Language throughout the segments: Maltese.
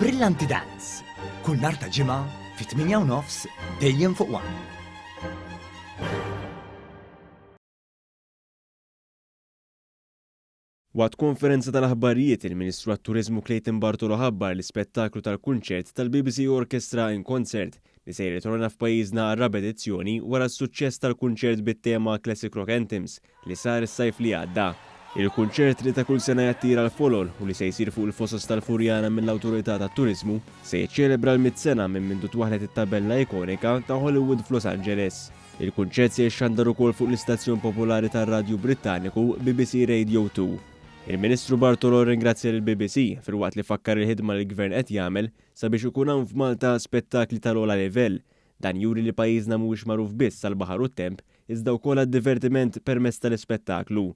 Brillanti Dance. Kull nhar ta' ġimgħa fit-8:30 dejjem fuq One. Waqt konferenza tal-aħbarijiet il-Ministru għat-Turiżmu Clayton Bartolo ħabbar l-ispettaklu tal-kunċert tal-BBC Orchestra in Concert li se jirritorna f'pajjiżna għar-raba' edizzjoni wara s-suċċess tal-kunċert bit-tema Classic Rock Anthems li sar is-sajf li għadda. Il-kunċert li ta' kull sena jattira l-folol u li se jsir fuq il-fosos tal-Furjana mill-Awtorità tat-Turiżmu se jiċċelebra l-100 sena minn mindu twaħlet it-tabella ikonika ta' Hollywood f'Los Angeles. Il-kunċert se jixxandar ukoll fuq l-istazzjon popolari tar-Radju Brittaniku BBC Radio 2. Il-Ministru Bartolo ringrazzja lill-BBC filwaqt li fakkar il-ħidma li l-Gvern qed jagħmel sabiex ikun hawn f'Malta spettakli tal-ogħla livell. Dan juri li pajjiżna mhuwiex magħruf biss għall-baħar u t-temp iżda wkoll għad-divertiment permezz tal-ispettaklu.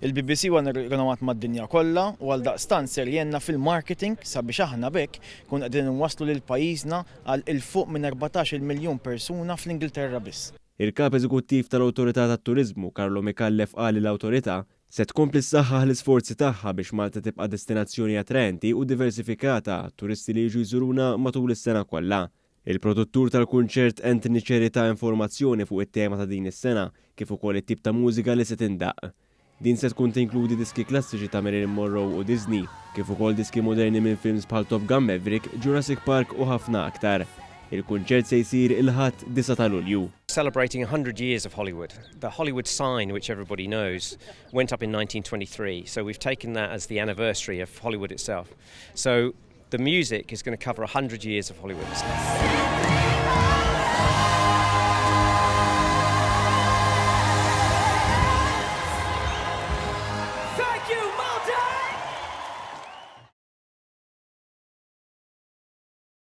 Il-BBC huwa rikonomat mad-dinja kollha u għal daqstant ser jenna fil-marketing sabiex aħna bekk kun qegħdin inwasslu lil pajjiżna għal il-fuq minn 14 miljun persuna fl-Ingilterra biss. Il-kap eżekuttiv tal-Awtorità tat-Turiżmu Carlo Micallef qal li l-awtorità se tkompli s-saħħaħ l-isforzi tagħha biex Malta tibqa' destinazzjoni attraenti u diversifikata turisti li jiġu jżuruna matul is-sena kollha. Il-produttur tal-kunċert Anthony Cherry ta' informazzjoni fuq it-tema ta' din is-sena kif ukoll it-tip ta' mużika li se tindaq. Din se tkun tinkludi diski klassiċi ta' Marilyn Monroe u Disney, kif ukoll diski moderni minn films bħal Top Gun Maverick, Jurassic Park u ħafna aktar. Il-kunċert se jsir il-ħadd 9 ta' Lulju. Celebrating 100 years of Hollywood. The Hollywood sign, which everybody knows, went up in 1923. So we've taken that as the anniversary of Hollywood itself. So the music is going to cover 100 years of Hollywood.